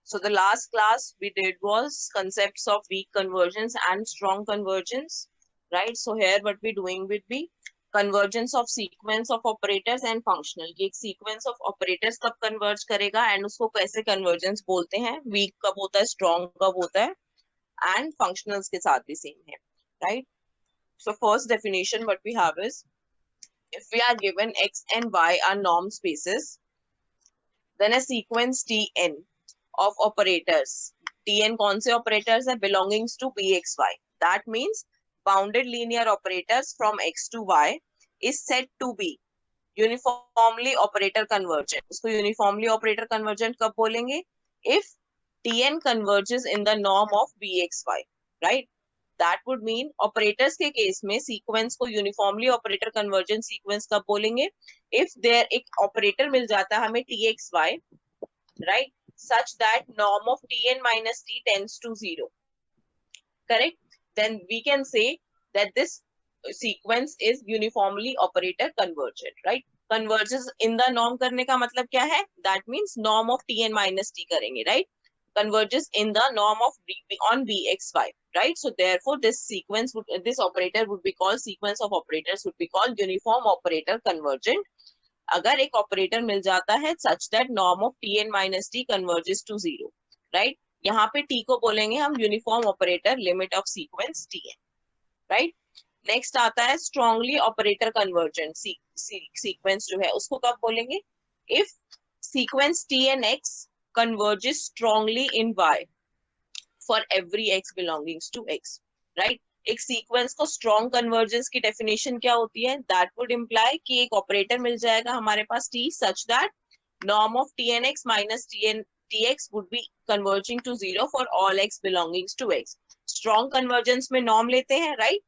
So the last class we did was concepts of weak convergence and strong convergence, right? So here what we doing would be convergence of sequence of operators and functional. ये एक sequence of operators कब converge करेगा and उसको कैसे convergence बोलते हैं, weak कब होता है, strong कब होता है, and functionals के साथ भी same है, right? So first definition what we have is, if we are given x and y are norm spaces, then a sequence Tn of operators, Tn कौन से operators है, belongings to bxy, that means bounded linear operators from x to y is said to be uniformly operator convergent. उसको uniformly operator convergent कब बोलेंगे, if Tn converges in the norm of bxy, right? That would mean operators के case में sequence को uniformly operator convergent sequence कब बोलेंगे, if there एक operator मिल जाता है हमें txy, right, such that norm of Tn minus t tends to 0, correct? Then we can say that this sequence is uniformly operator convergent, right? Converges in the norm करने का मतलब क्या है, that means norm of Tn minus t करेंगे, right? Converges in the norm of on bxy, right? So therefore this sequence would, this operator would be called, sequence of operators would be called uniform operator convergent अगर एक operator मिल जाता है such that norm of Tn minus t converges to 0, right? यहाँ पे t को बोलेंगे हम uniform operator limit of sequence Tn, right? Next आता है strongly operator convergent sequence जो है उसको कब बोलेंगे, if sequence Tnx converges strongly in y for every x belongings to x, right? एक सीक्वेंस को स्ट्रॉन्ग कन्वर्जेंस की डेफिनेशन क्या होती है, दैट वुड इम्प्लाई कि एक ऑपरेटर मिल जाएगा हमारे पास t such that norm of tnx minus tx would be converging to 0 for all x belongings to x. Strong convergence में नॉर्म लेते हैं, right?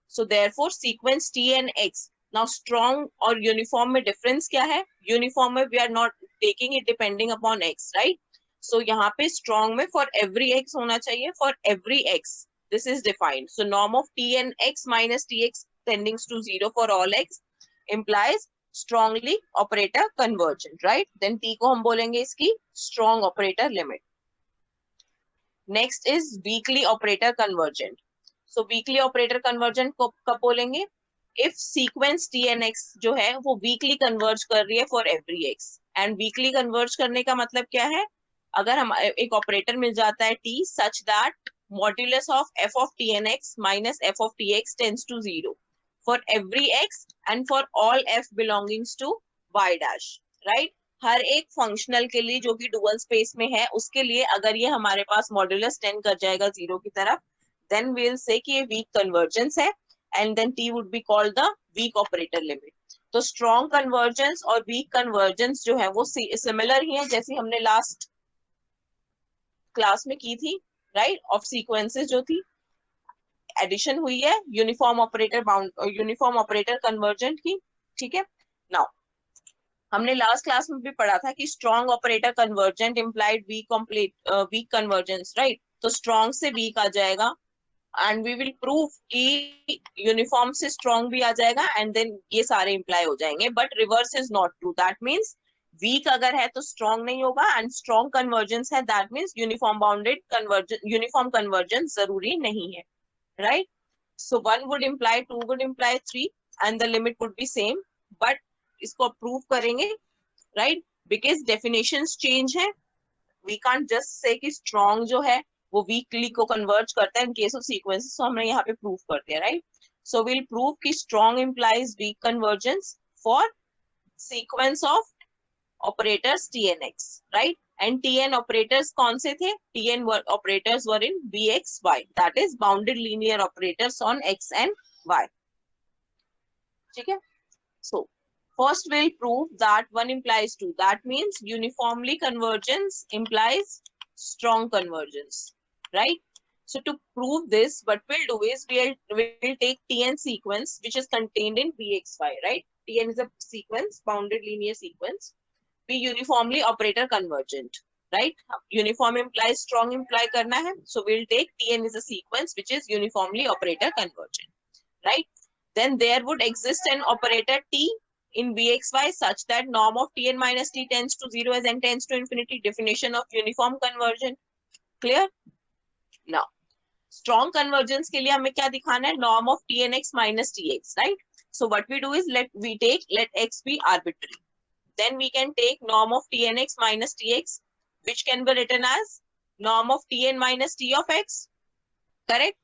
So therefore sequence tnx, now strong और यूनिफॉर्म में डिफरेंस क्या है, यूनिफॉर्म में we are not taking it depending upon x, right? So यहाँ पे स्ट्रॉन्ग में फॉर एवरी x होना चाहिए, for every x this is defined. So norm of Tnx minus Tx tending to 0 for all x implies strongly operator convergent, right? Then T को हम बोलेंगे इसकी strong operator limit. Next is weakly operator convergent. So weakly operator convergent को कब बोलेंगे, if sequence Tnx जो है वो weakly converge कर रही है for every x. And weakly converge करने का मतलब क्या है, अगर हम एक ऑपरेटर मिल जाता है t such that modulus of f of tnx minus f of tx tends to 0 for every x and for all f belongings to y dash, right? हर एक फंक्शनल के लिए जो कि डुअल स्पेस में है उसके लिए अगर ये हमारे पास मॉड्यूलस 10 कर जाएगा 0 की तरफ, then we'll say कि ये वीक कन्वर्जेंस है and then t would be called the weak operator limit. तो स्ट्रॉन्ग कन्वर्जेंस और वीक कन्वर्जेंस जो है वो सिमिलर ही है जैसे हमने लास्ट क्लास में की थी, राइट? ऑफ सीक्वेंसेस जो थी, एडिशन हुई है uniform operator bound uniform operator convergent की, ठीक है? नाउ हमने लास्ट क्लास में भी पढ़ा था कि strong operator convergent implied weak convergence, right? तो स्ट्रॉन्ग से वीक आ जाएगा एंड वी विल प्रूव कि यूनिफॉर्म से स्ट्रॉन्ग भी आ जाएगा एंड देन ये सारे इम्प्लाई हो जाएंगे, but reverse is not true. That means weak अगर है तो स्ट्रॉन्ग नहीं होगा एंड स्ट्रॉन्ग कन्वर्जेंस है that means uniform bounded convergence, uniform convergence जरूरी नहीं है, right? So 1 would imply 2 would imply 3 and the limit would be same, but इसको प्रूव करेंगे, राइट? बिकॉज डेफिनेशंस चेंज है, वी कांट जस्ट से कि strong जो है वो वीकली को कन्वर्ज करता है इन केस ऑफ सीक्वेंसेस, तो हमने यहाँ पे प्रूव कर दिया, राइट? सो विल प्रूव कि strong implies weak convergence for sequence of operators tnx, right? And tn operators कौन से थे, tn operators were in bxy, that is bounded linear operators on x and y, ठीक है? सो first we'll prove that 1 implies 2. That means uniformly convergence implies strong convergence, right? So to prove this, what we'll do is we'll take Tn sequence which is contained in Bxy, right? Tn is a sequence, bounded linear sequence. Be uniformly operator convergent, right? Uniform implies strong imply करना है, so we'll take Tn is a sequence which is uniformly operator convergent, right? Then there would exist an operator T in bxy such that norm of Tn minus T tends to 0 as n tends to infinity. Definition of uniform conversion. Clear? Now, strong convergence के लिए हमें क्या दिखाना है? Norm of Tnx minus Tx, right? So what we do is let x be arbitrary. Then we can take norm of Tnx minus Tx, which can be written as norm of Tn minus T of x. Correct?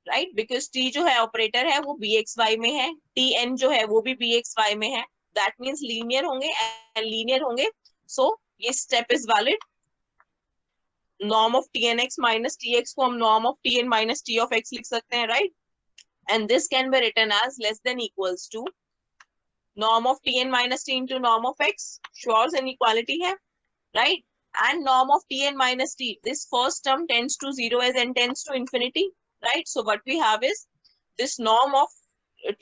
Right? Because T जो है operator है वो bxy में है, Tn जो है वो भी bxy में है. That means linear होंगे and linear होंगे. So ये step is valid. Norm of Tnx minus Tx को हम norm of Tn minus T of x लिख सकते हैं, right? And this can be written as less than equals to norm of Tn minus T into norm of x. Sure inequality है, right? And norm of Tn minus T. This first term tends to 0 as n tends to infinity, right? So what we have is this norm of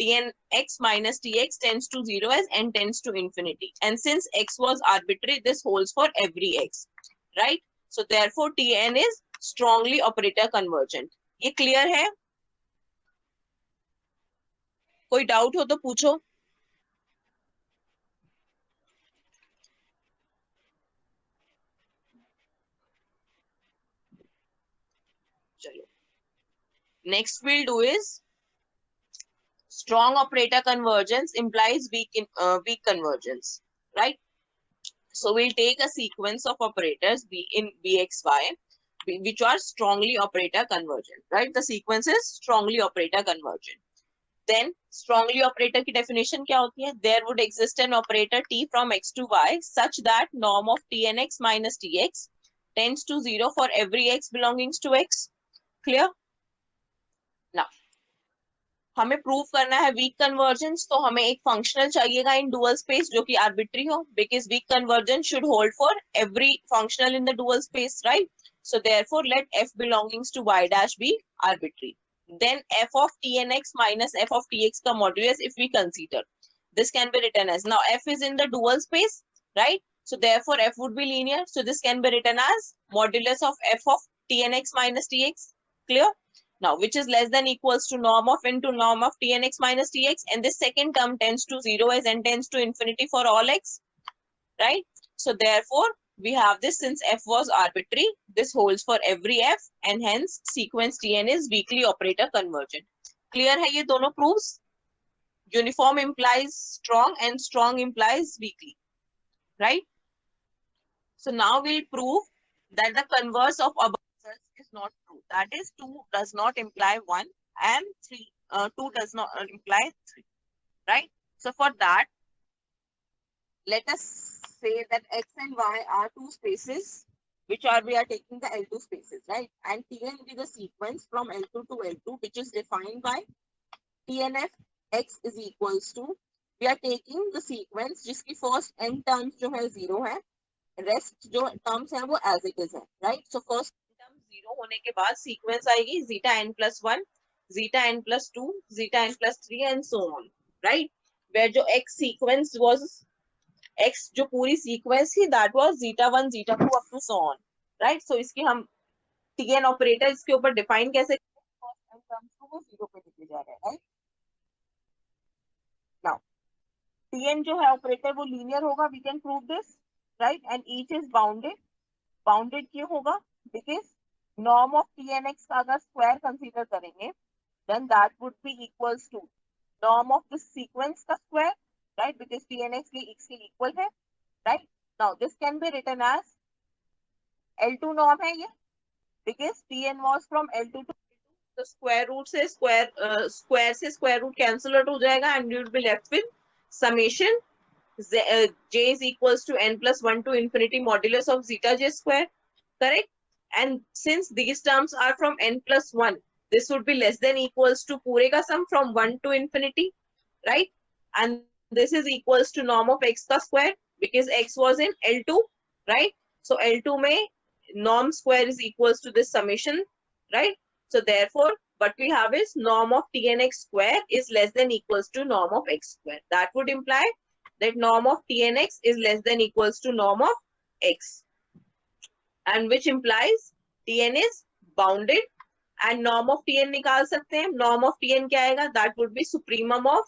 Tn x minus Tx tends to 0 as n tends to infinity. And since x was arbitrary, this holds for every x, right? So therefore Tn is strongly operator convergent. ये clear है? कोई doubt हो तो पूछो. चलो. Next we'll do is strong operator convergence implies weak convergence, right? So we'll take a sequence of operators B in bxy, which are strongly operator convergent, right? The sequence is strongly operator convergent. Then strongly operator की definition क्या होती है? There would exist an operator T from x to y such that norm of Tnx minus Tx tends to 0 for every x belonging to x. Clear? Now, हमें prove करना है week convergence, तो हमें एक functional चाहिएगा इन dual space जो कि arbitrary हो, because weak convergence should hold for every functional in the dual space, right? So therefore let f belongs to y dash be arbitrary. Then f of Tnx minus f of Tx का modulus if we consider, this can be written as, now f is in the dual space, right? So therefore f would be linear, so this can be written as modulus of f of Tnx minus Tx. Clear? Now, which is less than equals to norm of into norm of Tnx minus Tx, and this second term tends to 0 as n tends to infinity for all x, right? So therefore, we have this, since f was arbitrary, this holds for every f, and hence sequence Tn is weakly operator convergent. Clear है ये दोनों proofs? Uniform implies strong and strong implies weakly, right? So now we'll prove that the converse of above is not true. That is, 2 does not imply 1 and 2 does not imply 3, right? So for that, let us say that x and y are two spaces, which are, we are taking the L2 spaces, right? And Tn is a sequence from L2 to L2, which is defined by Tnf x is equals to, we are taking the sequence जिसकी first n terms जो है 0 है, rest जो terms है वो as it is है, right? So first term 0 होने के बाद सीक्वेंस आएगी zeta n plus 1, zeta n plus 2, zeta n plus 3 and so on, right? Where जो x सीक्वेंस वाज, x जो पूरी सीक्वेंस थी that was zeta 1 zeta 2 up to so on, right? So इसकी हम tn ऑपरेटर इसके ऊपर define कैसे करें? फर्स्ट n टर्म्स को वो 0 पे लिखे जा रहे हैं, राइट? नाउ tn जो है ऑपरेटर वो लीनियर होगा, we can prove this, right? And each is bounded. Bounded क्यों होगा? बिकॉज नॉर्म ऑफ Tnx का अगर स्क्वायर कंसीडर करेंगे then that would be equals to norm of this sequence का square, right? Because Tnx के x के equal है, right? Now this can be written as L2 norm है ये, because Tn was from L2 to L2, तो square root से square root cancel out हो जाएगा and you will be left with summation j is equals to n plus 1 to infinity modulus of zeta j square, correct? And since these terms are from n plus 1, this would be less than equals to पूरे का sum from 1 to infinity, right? And this is equals to norm of x का square, because x was in L2, right? So L2 में norm square is equals to this summation, right? So therefore, what we have is norm of Tnx square is less than equals to norm of x square. That would imply that norm of Tnx is less than equals to norm of x, and which implies Tn is bounded, and norm of Tn निकाल सकते हैं. Norm of Tn क्या आएगा? That would be supremum of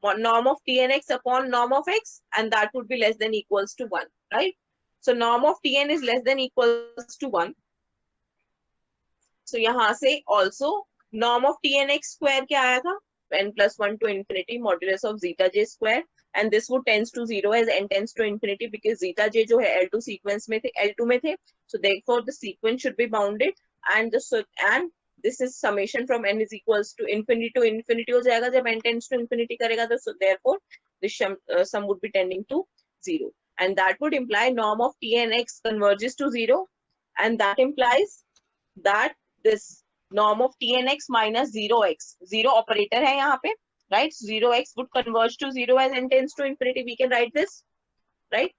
norm of tnx upon norm of x, and that would be less than equals to 1, right? So norm of tn is less than equals to 1. So यहाँ से also norm of tnx square क्या आया था? n plus 1 to infinity modulus of zeta j square, and this would tends to 0 as n tends to infinity because zeta j जो है L2 sequence में थे, L2 में थे, so therefore the sequence should be bounded, and and this is summation from n is equals to infinity हो जाएगा जब n tends to infinity करेगा, तो so therefore this sum would be tending to 0, and that would imply norm of tnx converges to 0, and that implies that this norm of tnx minus 0x, 0 operator है यहाँ पे, right? 0x would converge to 0 as n tends to infinity. We can write this, right?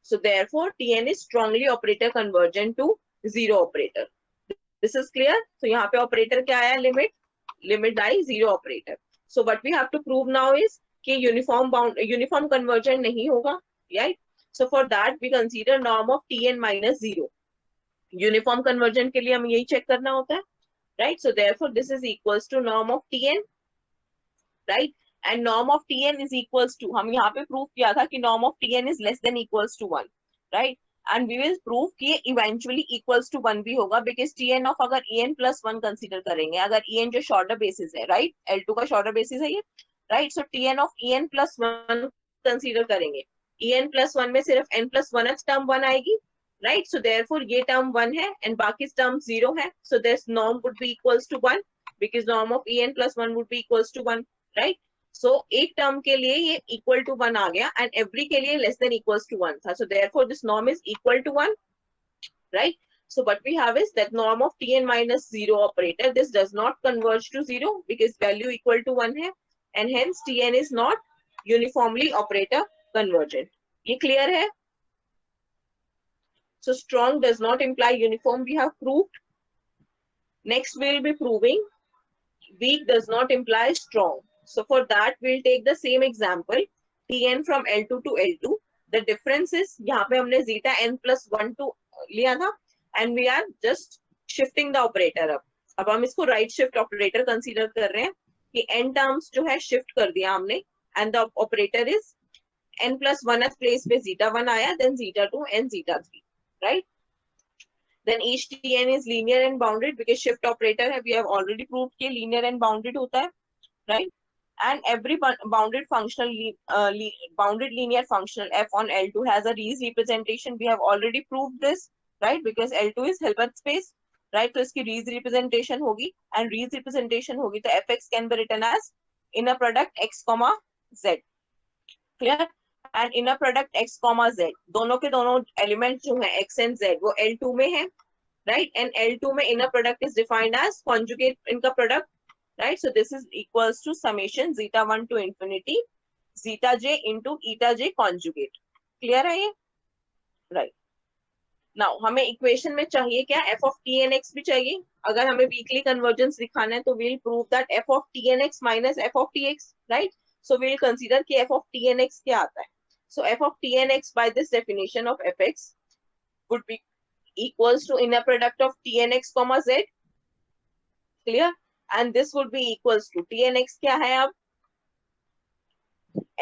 So therefore tn is strongly operator convergent to 0 operator. This is clear? So यहाँ पे operator क्या आया? limit I 0 operator. So what we have to prove now is कि uniform convergent नहीं होगा, right? So for that we consider norm of tn minus 0. Uniform convergence के लिए हमें यही चेक करना होता है, right? So therefore this is equals to norm of TN, right? And norm of TN is equals to, हम यहाँ पे प्रूव किया था कि norm of TN is less than equals to 1, right? And we will prove कि ये eventually equals to 1 भी होगा, बिकॉज टीएन ऑफ अगर en प्लस 1 कंसिडर करेंगे, अगर en जो शॉर्टर बेसिस है, राइट? L2 का शॉर्टर बेसिस है ये, right? So TN of en plus 1 consider करेंगे, en प्लस 1 में सिर्फ n प्लस 1 टर्म 1 आएगी, right? So therefore ये term 1 है and बाकी term 0 है, so this norm would be equals to 1 because norm of en plus 1 would be equals to 1, right? So एक term के लिए ये equal to 1 आ गया and every के लिए less than equals to 1 था, so therefore this norm is equal to 1, right? So what we have is that norm of tn minus 0 operator, this does not converge to 0 because value equal to 1 है, and hence tn is not uniformly operator convergent. ये clear है? So strong does not imply uniform, we have proved. Next we will be proving weak does not imply strong. So for that we'll take the same example, Tn from L2 to L2. The difference is यहाँ पे हमने zeta n plus 1 to लिया था and we are just shifting the operator up. अब हम इसको right shift operator consider कर रहे हैं कि n terms जो है shift कर दिया हमने and the operator is n plus 1th place पे zeta 1 आया, then zeta 2 and zeta 3, right? Then each tn is linear and bounded because shift operator है, we have already proved कि linear and bounded होता है, right? And every bounded bounded linear functional f on L2 has a Rees representation. We have already proved this, right? Because L2 is Hilbert space, right? So इसकी Rees representation होगी, and Rees representation होगी तो fx can be written as inner product x comma z, clear? And inner product x comma z, दोनों के दोनों element जो है x and z वो L2 में है, right? And L2 में inner product is defined as conjugate इनका product, right? So this is equals to summation zeta 1 to infinity zeta j into eta j conjugate. Clear है ये? Right. Now हमें equation में चाहिए क्या? f of tnx भी चाहिए. अगर हमें वीकली कन्वर्जेंस दिखाना है तो we'll prove that f of tnx minus f of tx, right? So we'll consider कि f of tnx क्या आता है. So f of tnx by this definition of fx would be equals to inner product of tnx comma z, clear? And this would be equals to tnx क्या है अब?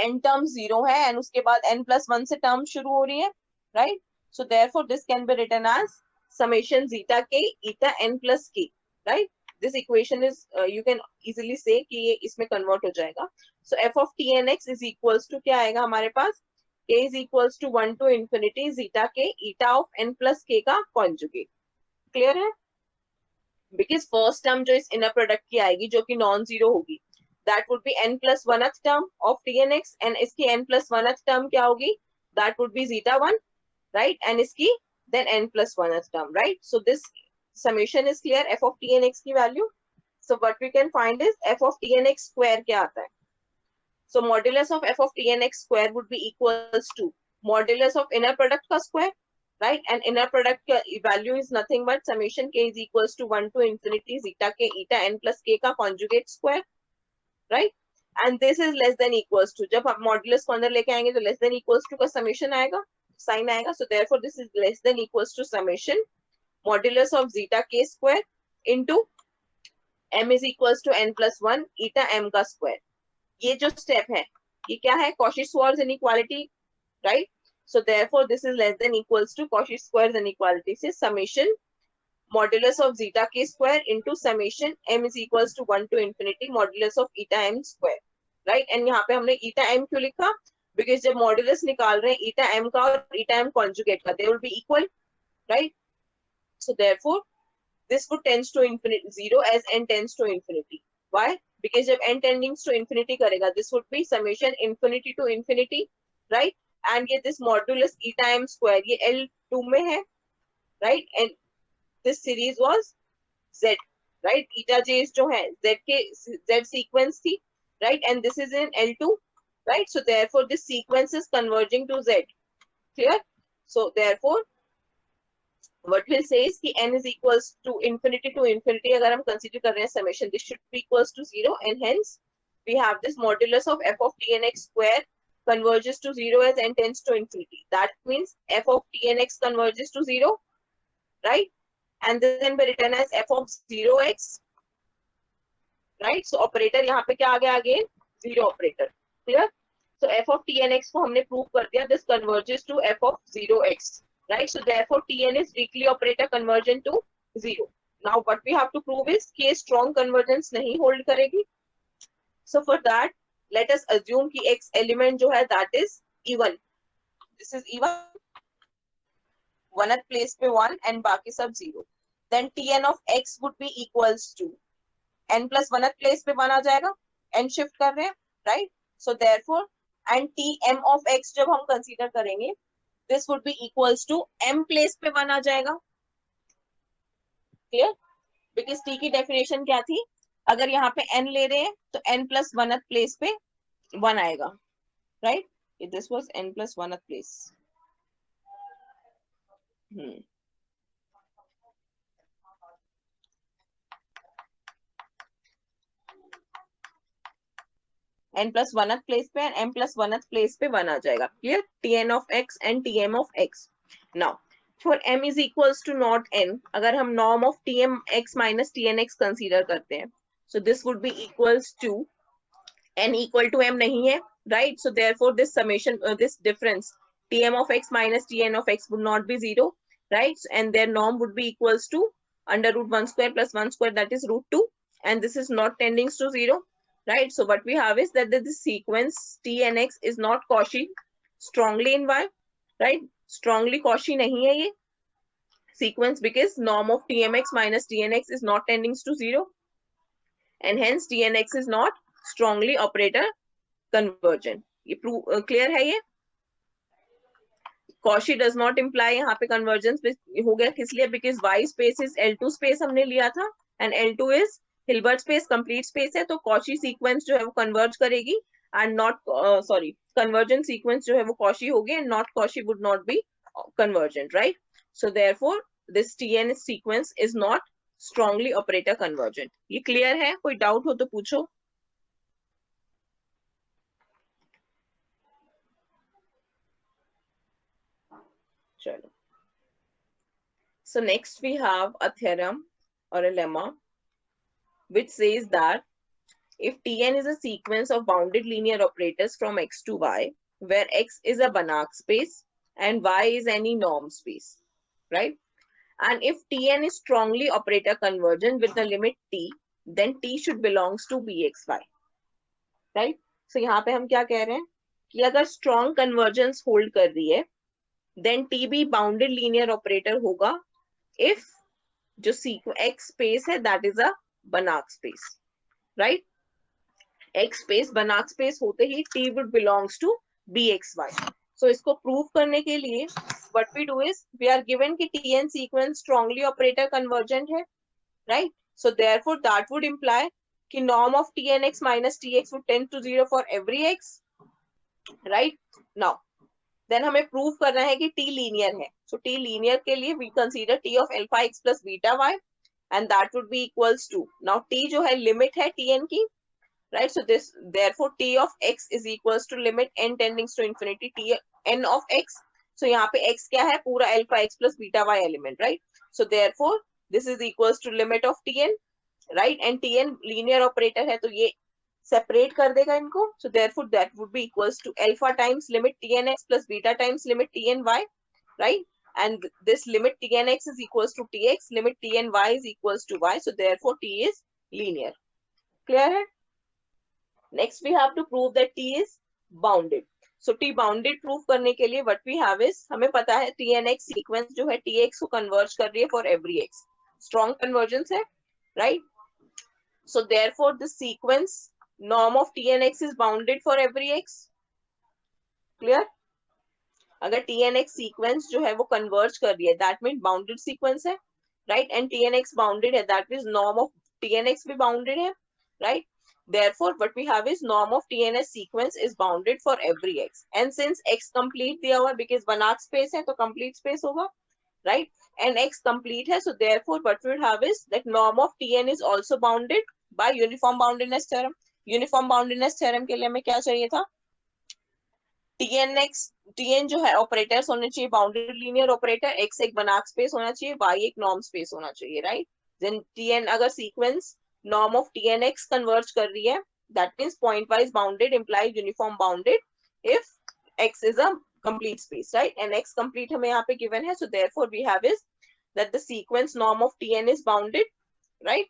n term 0 है and उसके बाद n plus 1 से term शुरू हो रही है, right? So therefore this can be written as summation zeta k eta n plus k, right? This equation is you can easily say कि ये इसमें convert हो जाएगा. So f of tnx is equals to क्या आएगा हमारे पास? K is equals to 1 to infinity zeta k eta of n plus k का conjugate. Clear है? Because first term जो इस inner product की आएगी जो कि non zero होगी, that would be n plus 1th term of tnx, and इसकी n plus 1th term क्या होगी? That would be zeta 1, right? And इसकी then n plus 1th term, right? So this summation is clear. F of tnx की value. So what we can find is f of tnx square क्या आता है? So modulus of f of tnx square would be equals to modulus of inner product का square, right? And inner product value is nothing but summation k is equals to 1 to infinity zeta k eta n plus k का conjugate square, right? And this is less than equals to, जब हम modulus को अंदर लेके आएंगे तो less than equals to का summation आएगा, sign आएगा. So therefore this is less than equals to summation modulus of zeta k square into m is equals to n plus 1 eta m का square. ये जो स्टेप है ये क्या है, Cauchy-Schwarz inequality, right? So therefore this is less than equals to Cauchy-Schwarz inequality से summation modulus of zeta k square into summation m is equals to 1 to infinity modulus of eta m square, right? And यहाँ पे हमने eta m क्यों लिखा, because जब modulus निकाल रहे हैं eta m का और eta m conjugate का, they will be equal, right? So therefore this would tends to infinity 0 as n tends to infinity. Why? Because जब n tending to infinity करेगा, this would be summation infinity to infinity, right? And ये this modulus eta m square ये L2 में है, right? And this series was Z, right? Eta j जो है Z के Z sequence थी, right? And this is in L2, right? So therefore this sequence is converging to Z. Clear? So therefore what we'll say is कि n is equals to infinity अगर हम consider कर रहे हैं summation, this should be equals to 0, and hence we have this modulus of f of t n x square converges to 0 as n tends to infinity. That means f of t n x converges to 0, right? And this can be written as f of 0x, right? So operator यहाँ पे क्या आ गया again? 0 operator. Clear? So f of t n x को हमने prove कर दिया, this converges to f of 0x, right? So therefore Tn is weakly operator convergent to 0. Now what we have to prove is कि strong convergence नहीं hold करेगी. So for that let us assume कि x element जो है that is even. This is even, one at place पे 1 and बाकी सब 0. Then Tn of x would be equals to n plus 1 at place पे 1 आ जाएगा, n shift कर रहे हैं, right? So therefore and Tm of x जब हम consider करेंगे, this would be equals to m place पे 1 आ जाएगा. Clear? Because t की definition क्या थी, अगर यहाँ पे n ले रहे हैं तो n plus 1 at place पे 1 आएगा, right? This was n plus 1 at place. n plus 1th place पे and m plus 1th place पे 1 आ जाएगा. Clear? Tn of x and Tm of x. Now for m is equals to not n, अगर हम norm of Tm x minus Tn x consider करते हैं, so this would be equals to n equal to m नहीं है, right? So therefore this summation, this difference Tm of x minus Tn of x would not be 0, right? And their norm would be equals to under root 1 square plus 1 square, that is root 2, and this is not tending to 0, right? So what we have is that this sequence T and x is not Cauchy strongly in Y, right? Strongly Cauchy नहीं है ये sequence, because norm of Tmx minus Tnx is not tending to 0, and hence Tnx is not strongly operator convergent. ये clear है ये? Cauchy does not imply यहाँ पे convergence हो गया, किस लिए? Because Y space is L2 space हमने लिया था, and L2 is Hilbert space, complete space है, तो Cauchy sequence जो है वो converge करेगी, and not convergent sequence जो है वो Cauchy होगी, and not Cauchy would not be convergent, right? So therefore this Tn sequence is not strongly operator convergent. ये clear है? कोई doubt हो तो पूछो. चलो. So next we have a theorem or a lemma which says that if Tn is a sequence of bounded linear operators from x to y, where x is a Banach space and y is any norm space, right? And if Tn is strongly operator convergent with the limit t, then t should belongs to bxy, right? So यहाँ पे हम क्या कह रहे हैं कि अगर strong convergence hold कर रही है, then t भी bounded linear operator होगा if जो x space है that is a Banach space, right? x space Banach space होते ही t would belongs to bxy. So इसको prove करने के लिए what we do is we are given कि Tn sequence strongly operator convergent है, right? So therefore that would imply कि norm of Tnx minus Tx would tend to 0 for every x, right? Now then हमें prove करना है कि t linear है. So t linear के लिए we consider t of alpha x plus beta y, and that would be equals to, now t जो है limit है Tn की, right? So this therefore t of x is equals to limit n tending to infinity t n of x. So यहाँ पे x क्या है? पूरा alpha x plus beta y element, right? So therefore this is equals to limit of tn, right? And tn linear operator है तो ये separate कर देगा इनको. So therefore that would be equals to alpha times limit tnx plus beta times limit tny, right? And this limit tnx is equals to tx, limit tny is equals to y. So therefore t is linear. Clear है? Next we have to prove that t is bounded. So t bounded proof करने के लिए what we have is, हमें पता है tnx sequence जो है tx को converge कर रही है for every x. Strong convergence है, right? So therefore the sequence norm of tnx is bounded for every x. Clear? अगर tnx sequence जो है वो converge कर रही है, that means bounded sequence है, right? And tnx bounded है, that means norm of tnx भी bounded है, right? Therefore what we have is norm of tns sequence is bounded for every x. And since x complete दिया हुआ, because Banach space है तो complete space होगा, right? And x complete है, so therefore what we have is that norm of tn is also bounded by uniform boundedness theorem. Uniform boundedness theorem के लिए हमें क्या चाहिए था? tn जो है ऑपरेटर्स होने चाहिए बाउंडेड लीनियर ऑपरेटर, x एक बनाक स्पेस होना चाहिए, y एक नॉर्म स्पेस होना चाहिए, राइट? देन tn अगर sequence norm of tnx converge कर रही है, that means point wise bounded implies uniform bounded if x is a complete space, right? And x complete हमें यहाँ पे given है, so therefore we have is that the sequence norm of tn is bounded, right?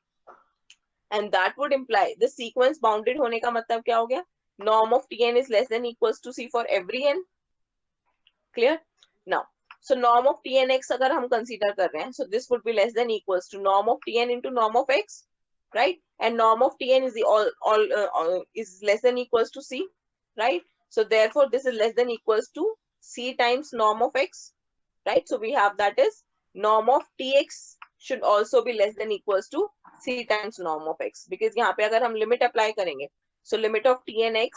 And that would imply the sequence bounded होने का मतलब क्या हो गया? Norm of tn is less than equals to c for every n. Clear? Now, so norm of tnx अगर हम consider कर रहे हैं, so this would be less than equals to norm of tn into norm of x, right? And norm of tn is the all is less than equals to c, right? So therefore this is less than equals to c times norm of x, right? So we have that is norm of tx should also be less than equals to c times norm of x, because यहाँ पे अगर हम limit apply करेंगे, so limit of tnx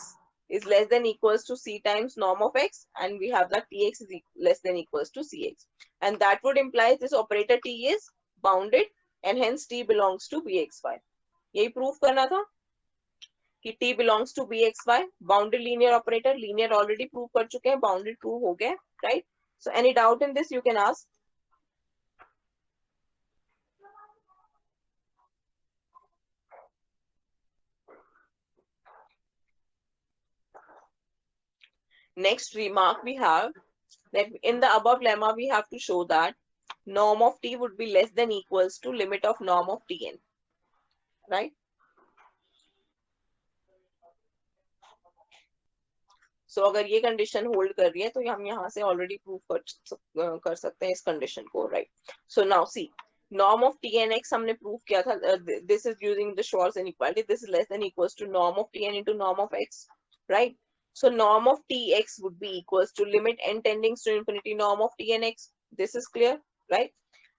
is less than equals to c times norm of x, and we have that tx is less than equals to cx, and that would imply this operator t is bounded and hence t belongs to bxy. यही proof करना था कि t belongs to bxy. Bounded linear operator, linear already prove कर चुके हैं, bounded prove हो गया, right? So any doubt in this you can ask. Next remark we have that in the above lemma we have to show that norm of t would be less than equals to limit of norm of tn, right? So अगर ये condition hold कर रही है तो हम यहाँ से already prove कर सकते हैं इस condition को, right? So now see, norm of tnx हमने prove किया था, this is using the Schwarz inequality, this is less than equals to norm of tn into norm of x, right? So norm of tx would be equals to limit n tending to infinity norm of tnx. This is clear, right?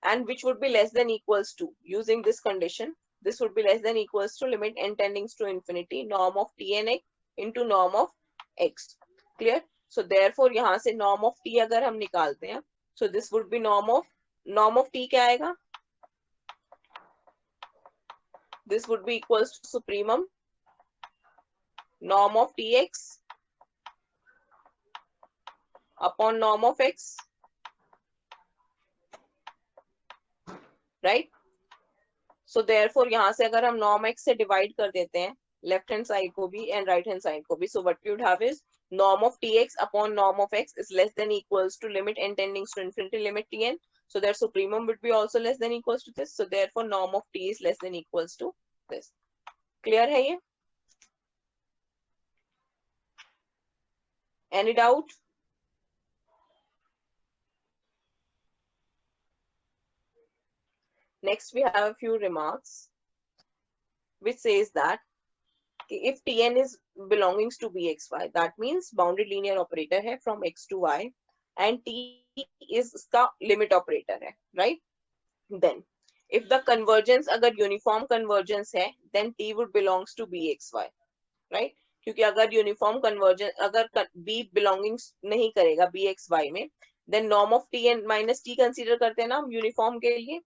And which would be less than equals to, using this condition, this would be less than equals to limit n tending to infinity norm of tnx into norm of x. Clear? So therefore यहाँ से norm of t अगर हम निकालते हैं, so this would be norm of t क्या आएगा? This would be equals to supremum norm of tx upon norm of x, right? So therefore यहाँ से अगर हम norm x से divide कर देते हैं left hand side को भी and right hand side को भी, so what we would have is norm of tx upon norm of x is less than equals to limit n tending to infinity limit tn, so their supremum would be also less than equals to this, so therefore norm of t is less than equals to this. Clear है ये? Any doubt? Next we have a few remarks which says that if tn is belongs to bxy, that means bounded linear operator है from x to y, and t is इसका limit operator है, right? Then if the convergence अगर uniform convergence है, then t would belongs to bxy, right? क्योंकि अगर uniform convergence अगर b belongings नहीं करेगा bxy में, then norm of t and minus t consider करते हैं ना हम uniform के लिए,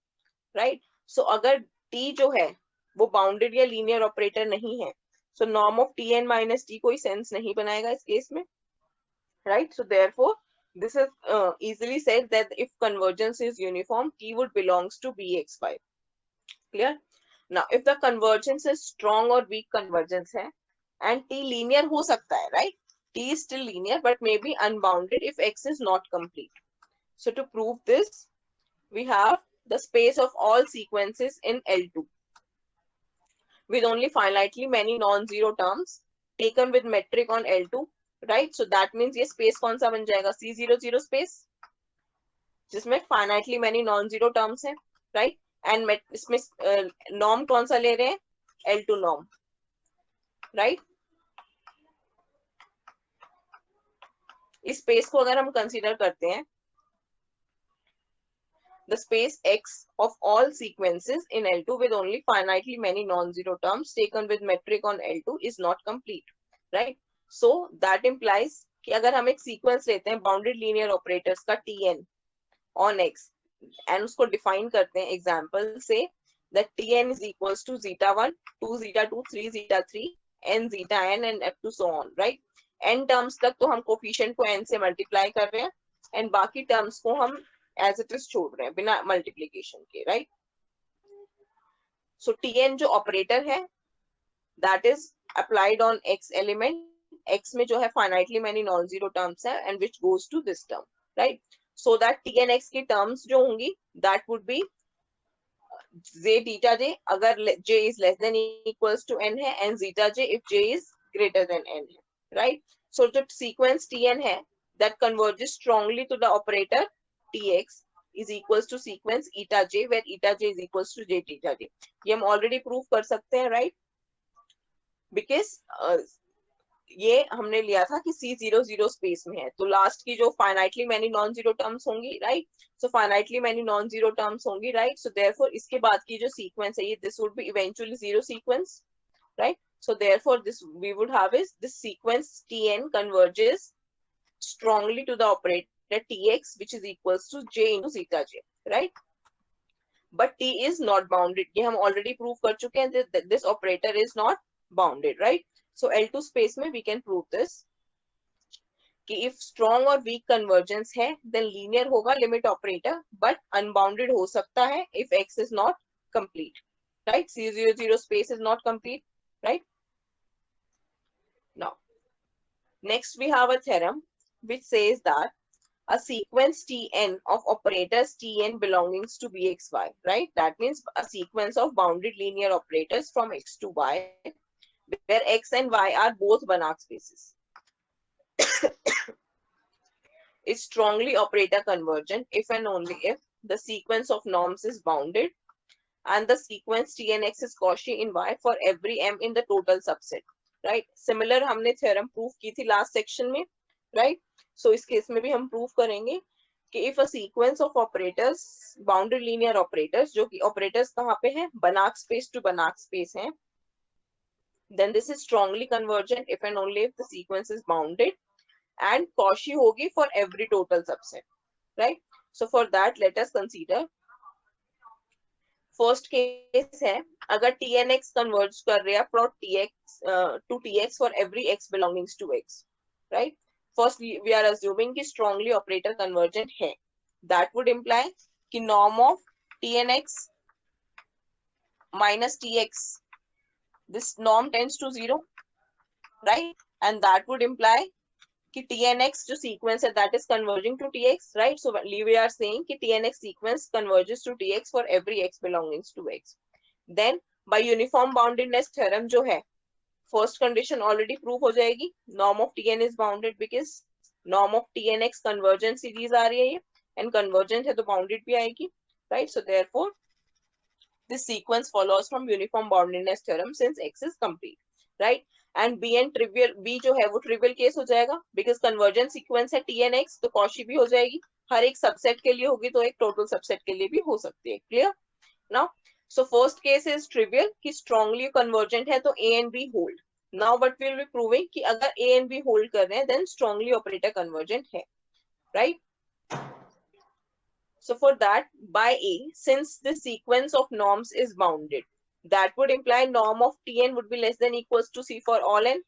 right? So अगर t जो है वो bounded या linear operator नहीं है, so norm of tn minus t कोई sense नहीं बनाएगा इस केस में, right? So therefore this is easily said that if convergence is uniform, t would belongs to bxy. Clear? Now if the convergence is strong or weak convergence है, and T linear हो सकता है, right? T is still linear but may be unbounded if X is not complete. So to prove this, we have the space of all sequences in L2 with only finitely many non-zero terms taken with metric on L2, right? So that means ये space कौन सा बन जाएगा? C00 space, जिसमें finitely many non-zero terms है, right? And इसमें norm कौन सा ले रहे हैं? L2 norm, right? इस स्पेस को अगर हम कंसीडर करते हैं, the space X of all sequences in L2 with only finitely many non-zero terms taken with metric on L2 is not complete, right? So that implies कि अगर हम एक सीक्वेंस लेते हैं बाउंडेड लीनियर ऑपरेटर्स का Tn on X and उसको define करते हैं एग्जांपल से that Tn is equals to zeta 1, 2 zeta 2, 3 zeta 3, n zeta n and up to so on, right? n terms तक तो हम कोफिशिएंट को n से मल्टीप्लाई कर रहे हैं एंड बाकी टर्म्स को हम एज इट इज छोड़ रहे हैं बिना मल्टीप्लीकेशन के, राइट? सो Tn जो ऑपरेटर है that is applied on x element, x में जो है finitely many non zero terms है and which goes to this term, right? So that Tnx की टर्म्स जो होंगी that would be j theta j अगर j is less than equals to n है and zeta j if j is greater than n है, right? So the sequence Tn है that converges strongly to the operator Tx is equals to sequence eta j where eta j is equals to j theta j. ये हम already prove कर सकते हैं, right? Because ये हमने लिया था कि C00 स्पेस में है, तो लास्ट की जो finitely many non zero terms होंगी, right? So finitely many non zero terms होंगी, राइट? सो देयरफॉर इसके बाद की जो सीक्वेंस है ये this would be eventually zero sequence, right? So therefore this we would have is this sequence Tn converges strongly to the operator Tx which is equals to j into zeta j, right? But T is not bounded, ये हम already prove कर चुके हैं that this operator is not bounded, right? So L2 space में we can prove this कि if strong और weak convergence है then linear होगा limit operator but unbounded हो सकता है if X is not complete, right? C00 space is not complete, right? Now next we have a theorem which says that a sequence Tn of operators Tn belongings to Bxy, right? That means a sequence of bounded linear operators from X to Y where X and Y are both Banach spaces is strongly operator convergent if and only if the sequence of norms is bounded and the sequence Tnx is Cauchy in Y for every m in the total subset, right? Similar हमने theorem prove की थी last section में, right? So इस case में भी हम prove करेंगे कि if a sequence of operators bounded linear operators जो कि operators कहाँ पे हैं? Banach space to Banach space हैं, then this is strongly convergent if and only if the sequence is bounded and Cauchy होगी for every total subset, right? So for that let us consider first case है अगर Tnx converge कर रहा है plot Tx to Tx for every x belongings to x, right? First we are assuming कि strongly operator convergent है, that would imply कि norm of Tnx minus Tx, this norm tends to 0, right? And that would imply कि Tnx जो sequence है that is converging to Tx, right? So we are saying कि Tnx sequence converges to Tx for every x belongings to x. Then by uniform boundedness theorem जो है first condition already prove हो जाएगी, norm of Tn is bounded because norm of Tnx convergent series आ रही है ये and convergent है तो bounded भी आएगी, right? So therefore this sequence follows from uniform boundedness theorem since x is complete, right? And b and trivial, b जो है वो trivial case हो जाएगा because convergent sequence है Tnx तो Cauchy भी हो जाएगी, हर एक subset के लिए होगी तो एक total subset के लिए भी हो सकती है, clear? Now so first case is trivial कि strongly convergent है तो a and b hold. Now what we will be proving कि अगर a and b hold कर रहे हैं then strongly operator convergent है, right? So for that, by A, since the sequence of norms is bounded, that would imply norm of Tn would be less than equals to C for all n,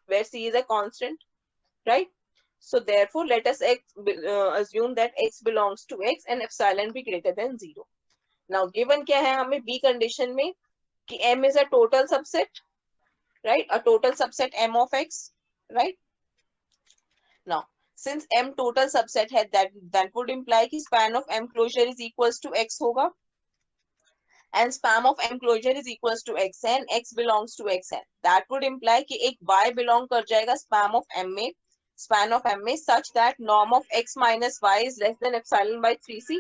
where C is a constant, right? So therefore, let us assume that x belongs to x and epsilon be greater than 0. Now, given क्या है हमें B condition में कि M is a total subset, right? A total subset M of X, right? Now, since M total subset है, that would imply कि span of M closure is equals to X होगा, and span of M closure is equals to X and X belongs to X है. That would imply कि एक Y belong कर जाएगा span of M में such that norm of X minus Y is less than epsilon by 3C.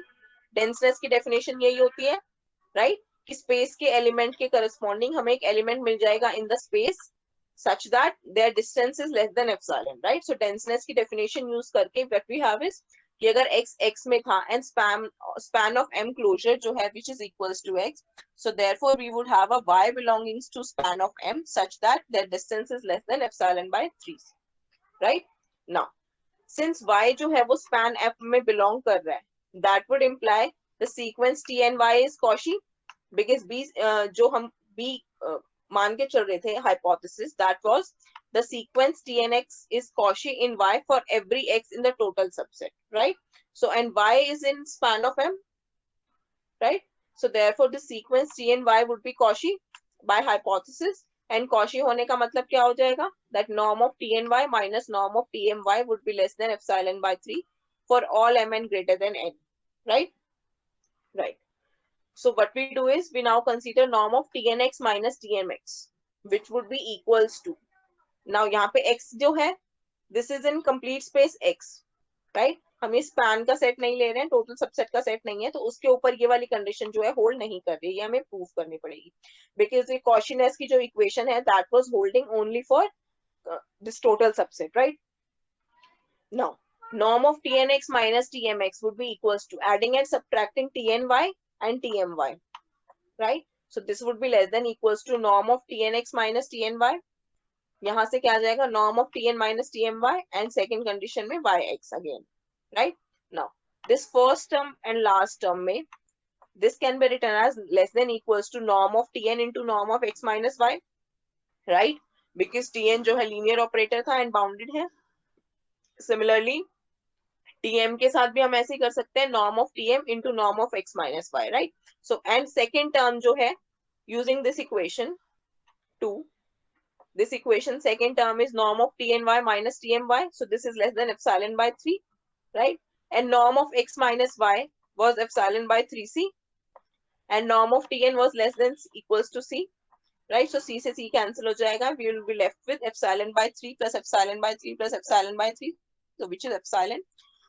Denseness की definition यही होती है, right? कि space के element के corresponding हमें एक element मिल जाएगा in the space such that their distance is less than epsilon, right? So denseness की definition use करके what we have is कि अगर x में था and span of M closure जो है which is equals to X, so therefore we would have a Y belongings to span of M such that their distance is less than epsilon by 3, right? Now, since Y जो है वो span F में belong कर रहा है, that would imply the sequence T and Y is Cauchy, because B जो हम B मान के चल रहे थे hypothesis, that was the sequence T and X is Cauchy in Y for every X in the total subset, right? So and Y is in span of M, right? So therefore the sequence T and Y would be Cauchy by hypothesis, and Cauchy होने का मतलब क्या हो जाएगा? That norm of T and Y minus norm of T and Y would be less than epsilon by 3 for all M greater than N, right? Right. So what we do is we now consider norm of TNX minus TMX, which would be equals to, now यहाँ पे X जो है, this is in complete space X, right? हम इस span का set नहीं ले रहे हैं, टोटल सबसेट का सेट नहीं है, तो उसके ऊपर ये वाली कंडीशन जो है होल्ड नहीं कर रही है, ये हमें प्रूव करनी पड़ेगी, बिकॉज ये कॉशीनेस की जो इक्वेशन है that was holding only for this total subset, right? Now, norm of TNX minus TMX would be equals to adding and subtracting TNY and TMY, right? So this would be less than equals to norm of TNX minus TNY. यहाँ से क्या आ जाएगा? Norm of TN minus TMY and second condition में YX again, right? Now, this first term and last term में this can be written as less than equals to norm of Tn into norm of X minus Y, right? Because Tn जो है linear operator था and bounded है. Similarly, Tm के साथ भी हम ऐसे ही कर सकते हैं, norm of Tm into norm of X minus Y, right? So and second term जो है using this equation 2, this equation second term is norm of Tny minus Tmy, so this is less than epsilon by 3, right? And norm of X minus Y was epsilon by 3c, and norm of Tn was less than equals to c, right? So c से c cancel हो जाएगा, we will be left with epsilon by 3 plus epsilon by 3 plus epsilon by 3, so which is epsilon.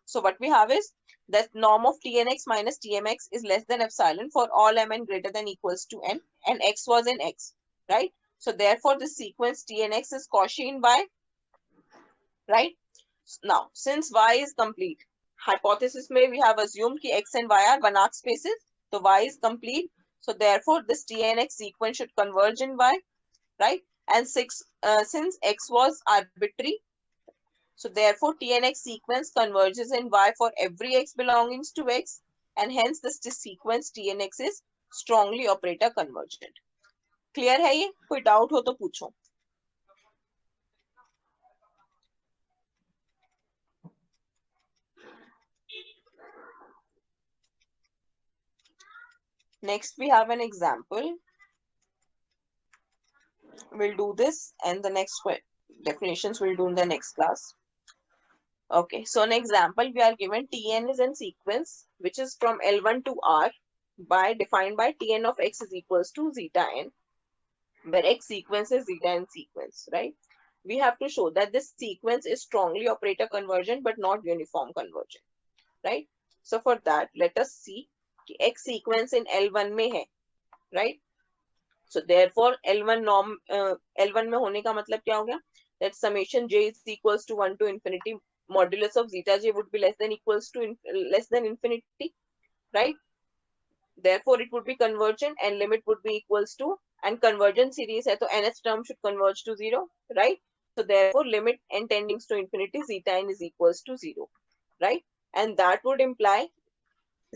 So what we have is that norm of Tnx minus Tmx is less than epsilon for all mn greater than equals to n, and x was in X, right? So therefore the sequence Tnx is Cauchy in Y, right? Now, since Y is complete, hypothesis में we have assumed कि X and Y are Banach spaces, so Y is complete. So therefore this Tnx sequence should converge in Y, right? And since X was arbitrary, so therefore TNX sequence converges in Y for every X belonging to X, and hence this sequence TNX is strongly operator convergent. Clear है ये? कोई doubt हो तो पूछो. Next we have an example. We'll do this and the next definitions we'll do in the next class. Okay, so an example we are given Tn is in sequence which is from L1 to R defined by Tn of X is equals to zeta n, where X sequence is zeta n sequence, right? We have to show that this sequence is strongly operator convergent but not uniform convergent, right? So for that, let us see कि X sequence in L1 में है, right? So therefore L1 norm L1 में होने का मतलब क्या हो गया? That summation j is equals to 1 to infinity, modulus of zeta j would be less than infinity, right? Therefore it would be convergent and limit would be equals to, and convergent series है तो nth term should converge to 0, right? So therefore limit n tending to infinity zeta n is equals to 0, right? And that would imply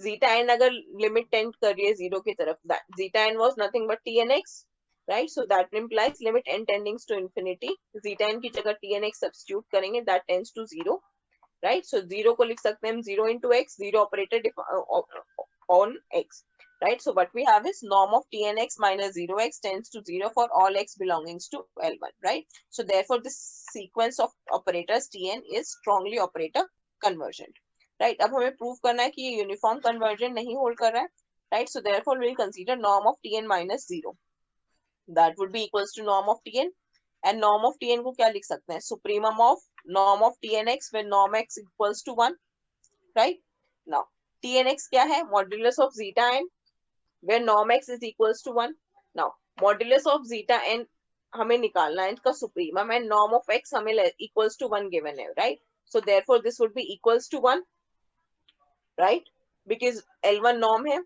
zeta n अगर limit tend कर रही है 0 की तरफ, that zeta n was nothing but tnx, right? So that implies limit n tending to infinity, zeta n की जगह tnx substitute करेंगे, that tends to 0, right? So 0 को लिख सकते हैं हम 0 into x, 0 operator on x. right? So what we have is norm of Tnx minus 0x tends to 0 for all x belongings to L1, right? So therefore this sequence of operators Tn is strongly operator convergent, right? अब हमें prove करना है कि ये uniform convergent नहीं hold कर रहा है, right? So therefore we'll consider norm of Tn minus 0. That would be equals to norm of Tn, and norm of Tn को क्या लिख सकते हैं? Supremum of norm of Tnx when norm x equals to 1, right? Now Tnx क्या है? Modulus of zeta n where norm x is equals to 1. Now modulus of zeta n हमें निकालना है इसका supremum and norm of x हमें equals to 1 given है, right? So therefore this would be equals to 1, right? Because L1 norm है,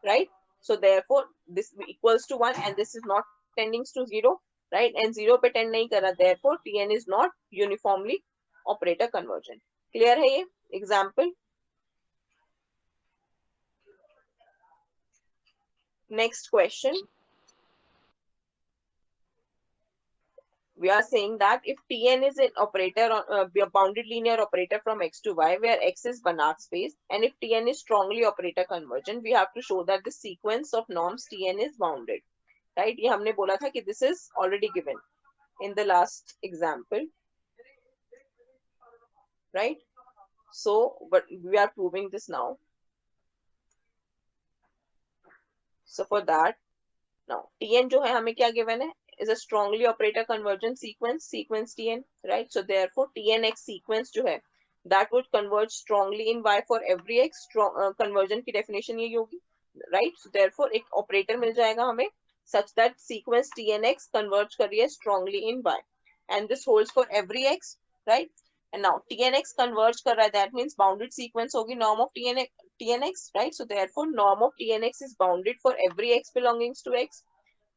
right? So therefore this equals to 1 and this is not tending to 0, right? And 0 पे tend नहीं कर रहा, therefore Tn is not uniformly operator convergent. Clear है ये example? Next question. We are saying that if Tn is an operator, a bounded linear operator from x to y, where x is Banach space, and if Tn is strongly operator convergent, we have to show that the sequence of norms Tn is bounded, right? ये हमने बोला था कि this is already given in the last example, right? So, but we are proving this now. So for that, now Tn जो है हमें क्या given है? Is a strongly operator convergent sequence Tn, right? So therefore Tnx sequence जो है that would converge strongly in y for every x. Strong convergent की definition यही होगी, right? So therefore एक operator मिल जाएगा हमें such that sequence Tnx converge कर रही है strongly in y, and this holds for every x, right? And now Tnx converge कर रहा है, that means bounded sequence होगी norm of Tnx, right? So therefore norm of Tnx is bounded for every x belongings to x,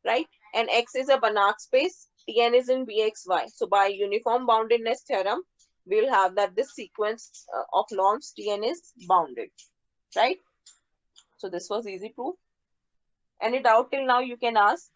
right? And x is a Banach space, Tn is in Bxy. So by uniform boundedness theorem, we will have that this sequence of norms Tn is bounded, right? So this was easy proof. Any doubt till now you can ask.